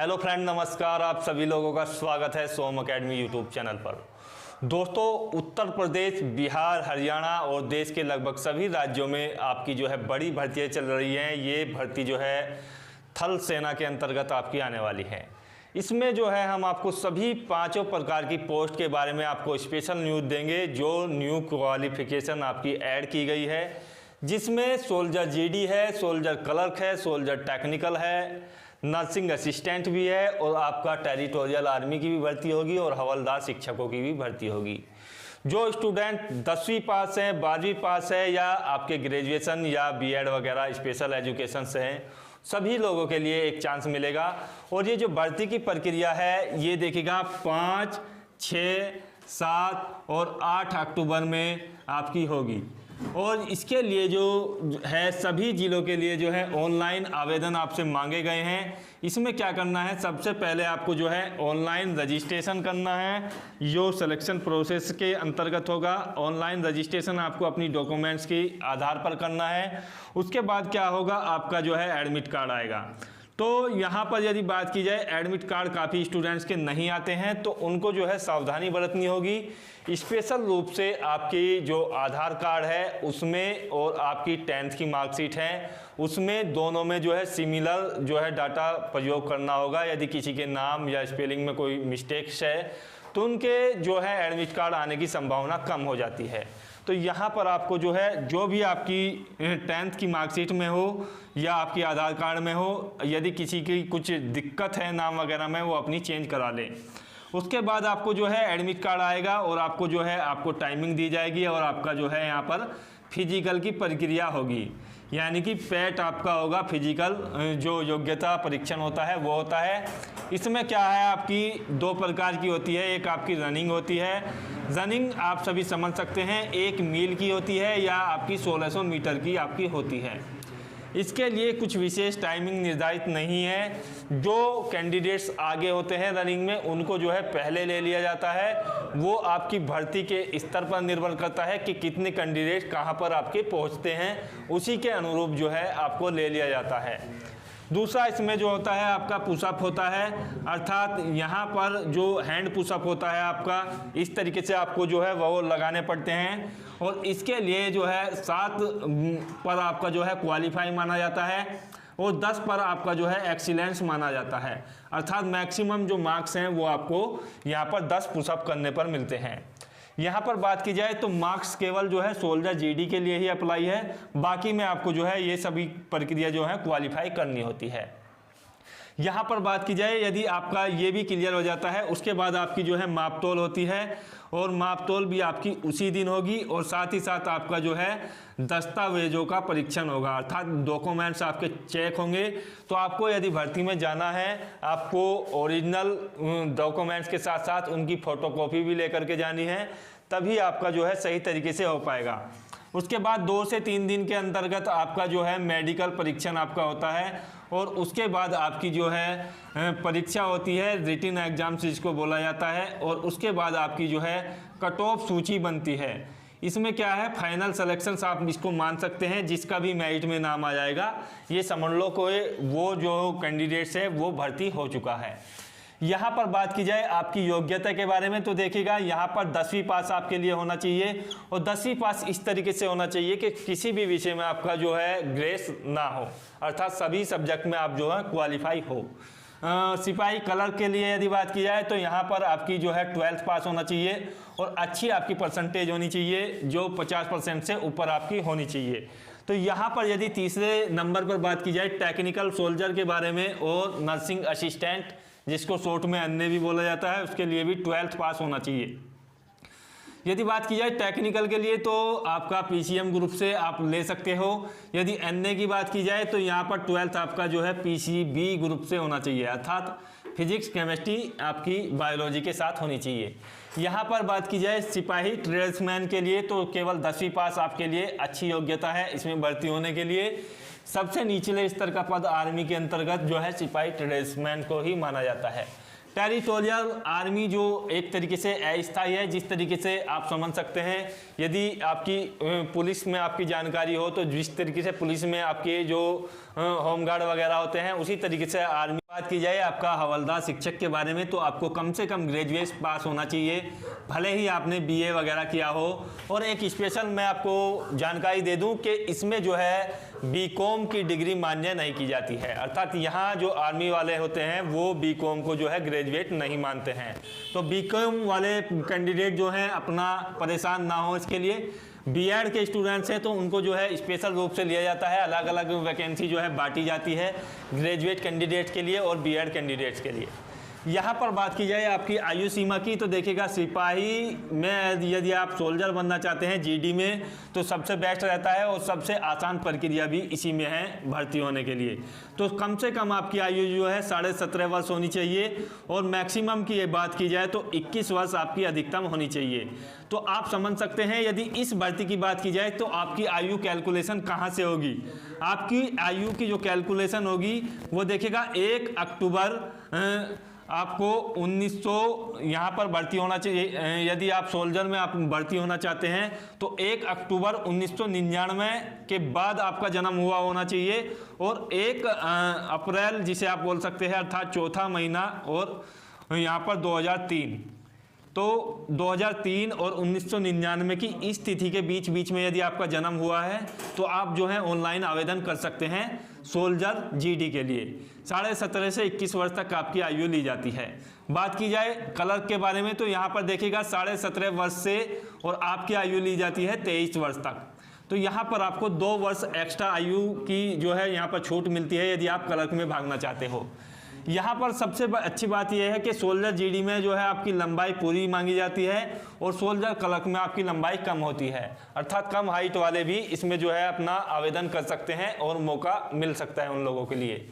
Hello friend, नमस्कार। आप सभी लोगों का स्वागत है सोम अकेडमी यूट्यूब चैनल पर। दोस्तों, उत्तर प्रदेश, बिहार, हरियाणा और देश के लगभग सभी राज्यों में आपकी जो है बड़ी भर्तियाँ चल रही हैं। ये भर्ती जो है थल सेना के अंतर्गत आपकी आने वाली है। इसमें जो है हम आपको सभी पांचों प्रकार की पोस्ट के बारे में आपको स्पेशल न्यूज़ देंगे, जो न्यू क्वालिफिकेशन आपकी ऐड की गई है, जिसमें सोल्जर जीडी है, सोल्जर क्लर्क है, सोल्जर टेक्निकल है, नर्सिंग असिस्टेंट भी है और आपका टेरिटोरियल आर्मी की भी भर्ती होगी और हवलदार शिक्षकों की भी भर्ती होगी। जो स्टूडेंट 10वीं पास हैं, 12वीं पास है या आपके ग्रेजुएशन या बीएड वगैरह स्पेशल एजुकेशन से हैं, सभी लोगों के लिए एक चांस मिलेगा। और ये जो भर्ती की प्रक्रिया है, ये देखिएगा 5, 6, 7 और 8 अक्टूबर में आपकी होगी। और इसके लिए जो है सभी जिलों के लिए जो है ऑनलाइन आवेदन आपसे मांगे गए हैं। इसमें क्या करना है, सबसे पहले आपको जो है ऑनलाइन रजिस्ट्रेशन करना है, जो सिलेक्शन प्रोसेस के अंतर्गत होगा। ऑनलाइन रजिस्ट्रेशन आपको अपनी डॉक्यूमेंट्स के आधार पर करना है। उसके बाद क्या होगा, आपका जो है एडमिट कार्ड आएगा। तो यहाँ पर यदि बात की जाए, एडमिट कार्ड काफ़ी स्टूडेंट्स के नहीं आते हैं, तो उनको जो है सावधानी बरतनी होगी। स्पेशल रूप से आपकी जो आधार कार्ड है उसमें और आपकी 10th की मार्कशीट है उसमें, दोनों में जो है सिमिलर जो है डाटा प्रयोग करना होगा। यदि किसी के नाम या स्पेलिंग में कोई मिस्टेक्स है तो उनके जो है एडमिट कार्ड आने की संभावना कम हो जाती है। तो यहाँ पर आपको जो है जो भी आपकी 10th की मार्कशीट में हो या आपकी आधार कार्ड में हो, यदि किसी की कुछ दिक्कत है नाम वगैरह में, वो अपनी चेंज करा लें। उसके बाद आपको जो है एडमिट कार्ड आएगा और आपको जो है आपको टाइमिंग दी जाएगी और आपका जो है यहाँ पर फिजिकल की प्रक्रिया होगी, यानी कि पेट आपका होगा। फिजिकल जो योग्यता परीक्षण होता है वो होता है। इसमें क्या है, आपकी 2 प्रकार की होती है। एक आपकी रनिंग होती है। रनिंग आप सभी समझ सकते हैं, 1 मील की होती है या आपकी 1600 मीटर की आपकी होती है। इसके लिए कुछ विशेष टाइमिंग निर्धारित नहीं है। जो कैंडिडेट्स आगे होते हैं रनिंग में, उनको जो है पहले ले लिया जाता है। वो आपकी भर्ती के स्तर पर निर्भर करता है कि कितने कैंडिडेट कहाँ पर आपके पहुँचते हैं, उसी के अनुरूप जो है आपको ले लिया जाता है। दूसरा इसमें जो होता है आपका पुशअप होता है, अर्थात यहाँ पर जो हैंड पुशअप होता है आपका, इस तरीके से आपको जो है वो लगाने पड़ते हैं। और इसके लिए जो है 7 पर आपका जो है क्वालिफाई माना जाता है और 10 पर आपका जो है एक्सीलेंस माना जाता है। अर्थात मैक्सिमम जो मार्क्स हैं वो आपको यहाँ पर 10 पुशअप करने पर मिलते हैं। यहाँ पर बात की जाए तो मार्क्स केवल जो है सोल्जर जीडी के लिए ही अप्लाई है, बाकी में आपको जो है ये सभी प्रक्रिया जो है क्वालिफाई करनी होती है। यहाँ पर बात की जाए, यदि आपका ये भी क्लियर हो जाता है, उसके बाद आपकी जो है मापतोल होती है और मापतोल भी आपकी उसी दिन होगी। और साथ ही साथ आपका जो है दस्तावेजों का परीक्षण होगा, अर्थात डॉक्यूमेंट्स आपके चेक होंगे। तो आपको यदि भर्ती में जाना है, आपको ओरिजिनल डॉक्यूमेंट्स के साथ साथ उनकी फोटोकॉपी भी लेकर के जानी है, तभी आपका जो है सही तरीके से हो पाएगा। उसके बाद 2 से 3 दिन के अंतर्गत आपका जो है मेडिकल परीक्षण आपका होता है और उसके बाद आपकी जो है परीक्षा होती है, रिटन एग्जाम जिसको बोला जाता है। और उसके बाद आपकी जो है कट ऑफ सूची बनती है। इसमें क्या है, फाइनल सिलेक्शन आप इसको मान सकते हैं, जिसका भी मेरिट में नाम आ जाएगा, ये समझ लो कोई वो जो कैंडिडेट्स है वो भर्ती हो चुका है। यहाँ पर बात की जाए आपकी योग्यता के बारे में, तो देखिएगा यहाँ पर 10वीं पास आपके लिए होना चाहिए। और 10वीं पास इस तरीके से होना चाहिए कि किसी भी विषय में आपका जो है ग्रेस ना हो, अर्थात सभी सब्जेक्ट में आप जो है क्वालिफाई हो। सिपाही क्लर्क के लिए यदि बात की जाए तो यहाँ पर आपकी जो है 12th पास होना चाहिए और अच्छी आपकी परसेंटेज होनी चाहिए, जो 50% से ऊपर आपकी होनी चाहिए। तो यहाँ पर यदि तीसरे नंबर पर बात की जाए टेक्निकल सोल्जर के बारे में और नर्सिंग असिस्टेंट, जिसको शॉर्ट में अन्य भी बोला जाता है, उसके लिए भी 12th पास होना चाहिए। यदि बात की जाए टेक्निकल के लिए तो आपका पीसीएम ग्रुप से आप ले सकते हो। यदि एनए की बात की जाए तो यहाँ पर 12th आपका जो है पीसीबी ग्रुप से होना चाहिए, अर्थात फिजिक्स केमिस्ट्री आपकी बायोलॉजी के साथ होनी चाहिए। यहाँ पर बात की जाए सिपाही ट्रेड्समैन के लिए तो केवल 10वीं पास आपके लिए अच्छी योग्यता है इसमें भर्ती होने के लिए। सबसे निचले स्तर का पद आर्मी के अंतर्गत जो है सिपाही ट्रेड्समैन को ही माना जाता है। टेरिटोरियल आर्मी जो एक तरीके से अस्थायी है, जिस तरीके से आप समझ सकते हैं, यदि आपकी पुलिस में आपकी जानकारी हो तो जिस तरीके से पुलिस में आपके जो होमगार्ड वगैरह होते हैं उसी तरीके से आर्मी। बात की जाए आपका हवलदार शिक्षक के बारे में तो आपको कम से कम ग्रेजुएट पास होना चाहिए, भले ही आपने बीए वगैरह किया हो। और एक स्पेशल मैं आपको जानकारी दे दूं कि इसमें जो है बीकॉम की डिग्री मान्य नहीं की जाती है, अर्थात यहाँ जो आर्मी वाले होते हैं वो बीकॉम को जो है ग्रेजुएट नहीं मानते हैं। तो बीकॉम वाले कैंडिडेट जो हैं अपना परेशान ना हो इसके लिए। बीएड के स्टूडेंट्स हैं तो उनको जो है स्पेशल रूप से लिया जाता है, अलग अलग वैकेंसी जो है बांटी जाती है ग्रेजुएट कैंडिडेट के लिए और बीएड कैंडिडेट्स के लिए। यहाँ पर बात की जाए आपकी आयु सीमा की तो देखिएगा, सिपाही में यदि आप सोल्जर बनना चाहते हैं जीडी में तो सबसे बेस्ट रहता है और सबसे आसान प्रक्रिया भी इसी में है भर्ती होने के लिए। तो कम से कम आपकी आयु जो है 17.5 वर्ष होनी चाहिए और मैक्सिमम की बात की जाए तो 21 वर्ष आपकी अधिकतम होनी चाहिए। तो आप समझ सकते हैं यदि इस भर्ती की बात की जाए तो आपकी आयु कैलकुलेशन कहाँ से होगी। आपकी आयु की जो कैलकुलेशन होगी वो देखिएगा 1 अक्टूबर आपको 1900 यहाँ पर भर्ती होना चाहिए। यदि आप सोल्जर में आप भर्ती होना चाहते हैं तो 1 अक्टूबर 1999 के बाद आपका जन्म हुआ होना चाहिए और 1 अप्रैल जिसे आप बोल सकते हैं अर्थात चौथा महीना और यहाँ पर 2003, तो 2003 और 1999 की इस तिथि के बीच में यदि आपका जन्म हुआ है तो आप जो है ऑनलाइन आवेदन कर सकते हैं सोल्जर जीडी के लिए। 17.5 से 21 वर्ष तक आपकी आयु ली जाती है। बात की जाए क्लर्क के बारे में तो यहाँ पर देखिएगा 17.5 वर्ष से और आपकी आयु ली जाती है 23 वर्ष तक। तो यहाँ पर आपको 2 वर्ष एक्स्ट्रा आयु की जो है यहाँ पर छूट मिलती है यदि आप क्लर्क में भागना चाहते हो। यहाँ पर सबसे अच्छी बात यह है कि सोल्जर जीडी में जो है आपकी लंबाई पूरी मांगी जाती है और सोल्जर क्लर्क में आपकी लंबाई कम होती है, अर्थात कम हाइट वाले भी इसमें जो है अपना आवेदन कर सकते हैं और मौका मिल सकता है उन लोगों के लिए।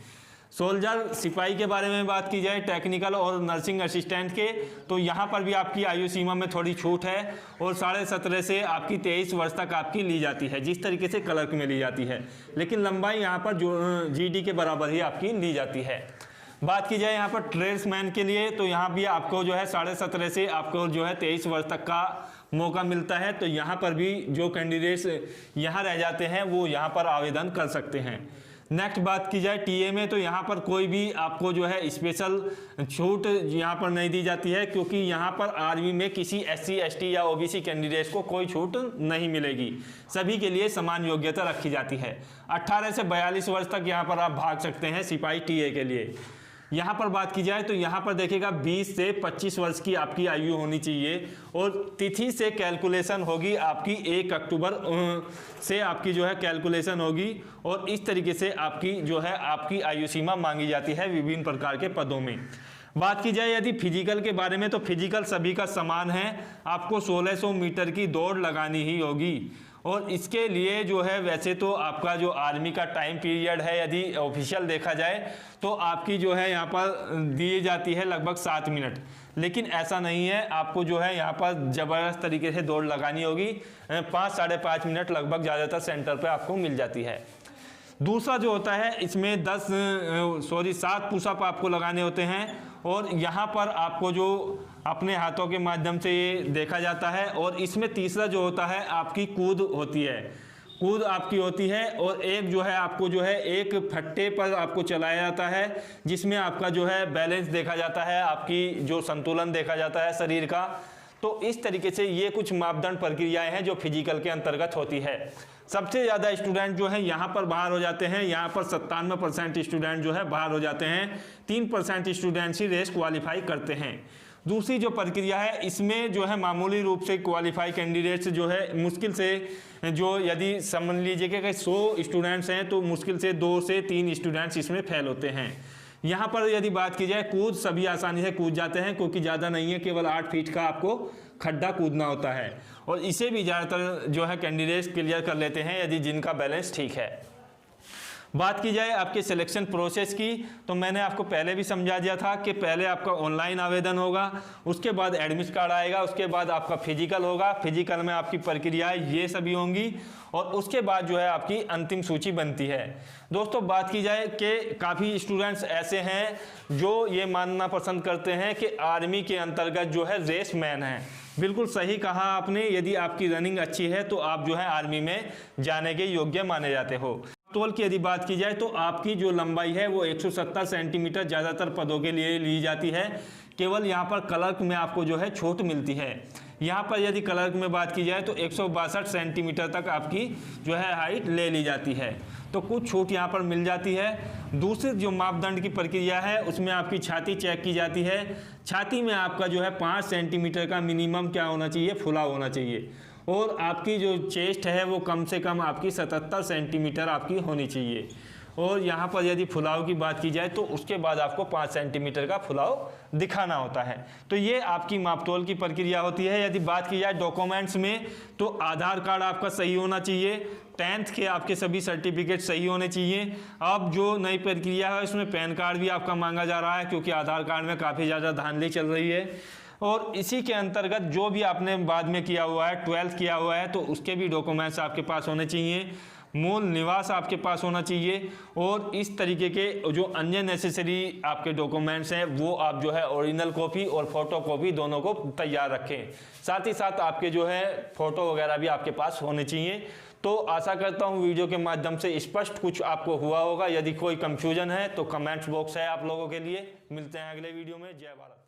सोल्जर सिपाही के बारे में बात की जाए टेक्निकल और नर्सिंग असिस्टेंट के तो यहाँ पर भी आपकी आयु सीमा में थोड़ी छूट है और 17.5 से आपकी 23 वर्ष तक आपकी ली जाती है जिस तरीके से क्लर्क में ली जाती है, लेकिन लंबाई यहाँ पर जो जीडी के बराबर ही आपकी ली जाती है। बात की जाए यहाँ पर ट्रेड्समैन के लिए तो यहाँ भी आपको जो है 17.5 से आपको जो है 23 वर्ष तक का मौका मिलता है। तो यहाँ पर भी जो कैंडिडेट्स यहाँ रह जाते हैं वो यहाँ पर आवेदन कर सकते हैं। नेक्स्ट बात की जाए टीए में तो यहाँ पर कोई भी आपको जो है स्पेशल छूट यहाँ पर नहीं दी जाती है, क्योंकि यहाँ पर आर्मी में किसी SC ST या OBC कैंडिडेट्स को कोई छूट नहीं मिलेगी, सभी के लिए समान योग्यता रखी जाती है। 18 से 42 वर्ष तक यहाँ पर आप भाग सकते हैं सिपाही टीए के लिए। यहाँ पर बात की जाए तो यहाँ पर देखिएगा 20 से 25 वर्ष की आपकी आयु होनी चाहिए और तिथि से कैलकुलेशन होगी आपकी 1 अक्टूबर से आपकी जो है कैलकुलेशन होगी और इस तरीके से आपकी जो है आपकी आयु सीमा मांगी जाती है विभिन्न प्रकार के पदों में। बात की जाए यदि फिजिकल के बारे में तो फिजिकल सभी का समान है, आपको 1600 मीटर की दौड़ लगानी ही होगी और इसके लिए जो है वैसे तो आपका जो आर्मी का टाइम पीरियड है यदि ऑफिशियल देखा जाए तो आपकी जो है यहाँ पर दी जाती है लगभग 7 मिनट, लेकिन ऐसा नहीं है, आपको जो है यहाँ पर ज़बरदस्त तरीके से दौड़ लगानी होगी। 5 साढ़े 5 मिनट लगभग ज़्यादातर सेंटर पे आपको मिल जाती है। दूसरा जो होता है इसमें 7 पुशअप आपको लगाने होते हैं और यहाँ पर आपको जो अपने हाथों के माध्यम से ये देखा जाता है और इसमें तीसरा जो होता है आपकी कूद होती है, कूद आपकी होती है और एक जो है आपको जो है एक फट्टे पर आपको चलाया जाता है जिसमें आपका जो है बैलेंस देखा जाता है, आपकी जो संतुलन देखा जाता है शरीर का। तो इस तरीके से ये कुछ मापदंड प्रक्रियाएं हैं जो फिजिकल के अंतर्गत होती है। सबसे ज़्यादा स्टूडेंट जो है यहाँ पर बाहर हो जाते हैं, यहाँ पर 97% स्टूडेंट जो है बाहर हो जाते हैं, 3% स्टूडेंट्स ही रेस क्वालिफाई करते हैं। दूसरी जो प्रक्रिया है इसमें जो है मामूली रूप से क्वालिफाई कैंडिडेट्स जो है मुश्किल से जो यदि समझ लीजिए कि 100 स्टूडेंट्स हैं तो मुश्किल से 2 से 3 स्टूडेंट्स इसमें फेल होते हैं। यहाँ पर यदि बात की जाए कूद सभी आसानी से कूद जाते हैं क्योंकि ज़्यादा नहीं है, केवल 8 फीट का आपको खड्डा कूदना होता है और इसे भी ज़्यादातर जो है कैंडिडेट्स क्लियर कर लेते हैं यदि जिनका बैलेंस ठीक है। बात की जाए आपके सिलेक्शन प्रोसेस की, तो मैंने आपको पहले भी समझा दिया था कि पहले आपका ऑनलाइन आवेदन होगा, उसके बाद एडमिट कार्ड आएगा, उसके बाद आपका फिजिकल होगा, फिजिकल में आपकी प्रक्रियाएं ये सभी होंगी और उसके बाद जो है आपकी अंतिम सूची बनती है। दोस्तों बात की जाए कि काफ़ी स्टूडेंट्स ऐसे हैं जो ये मानना पसंद करते हैं कि आर्मी के अंतर्गत जो है रेस मैन है। बिल्कुल सही कहा आपने, यदि आपकी रनिंग अच्छी है तो आप जो है आर्मी में जाने के योग्य माने जाते हो। तोल की यदि बात की जाए तो आपकी जो लंबाई है वो 170 सेंटीमीटर ज़्यादातर पदों के लिए ली जाती है। केवल यहाँ पर क्लर्क में आपको जो है छूट मिलती है। यहाँ पर यदि क्लर्क में बात की जाए तो 162 सेंटीमीटर तक आपकी जो है हाइट ले ली जाती है, तो कुछ छूट यहाँ पर मिल जाती है। दूसरी जो मापदंड की प्रक्रिया है उसमें आपकी छाती चेक की जाती है। छाती में आपका जो है 5 सेंटीमीटर का मिनिमम क्या होना चाहिए, फुलाव होना चाहिए, और आपकी जो चेस्ट है वो कम से कम आपकी 77 सेंटीमीटर आपकी होनी चाहिए। और यहाँ पर यदि फुलाव की बात की जाए तो उसके बाद आपको 5 सेंटीमीटर का फुलाव दिखाना होता है। तो ये आपकी मापतोल की प्रक्रिया होती है। यदि बात की जाए डॉक्यूमेंट्स में तो आधार कार्ड आपका सही होना चाहिए, 10th के आपके सभी सर्टिफिकेट सही होने चाहिए। अब जो नई प्रक्रिया है उसमें पैन कार्ड भी आपका मांगा जा रहा है, क्योंकि आधार कार्ड में काफ़ी ज़्यादा धांधली चल रही है। और इसी के अंतर्गत जो भी आपने बाद में किया हुआ है, 12th किया हुआ है, तो उसके भी डॉक्यूमेंट्स आपके पास होने चाहिए। मूल निवास आपके पास होना चाहिए, और इस तरीके के जो अन्य नेसेसरी आपके डॉक्यूमेंट्स हैं वो आप जो है ओरिजिनल कॉपी और फोटो कॉपी दोनों को तैयार रखें। साथ ही साथ आपके जो है फोटो वगैरह भी आपके पास होने चाहिए। तो आशा करता हूँ वीडियो के माध्यम से स्पष्ट कुछ आपको हुआ होगा। यदि कोई कंफ्यूजन है तो कमेंट्स बॉक्स है आप लोगों के लिए। मिलते हैं अगले वीडियो में। जय भारत।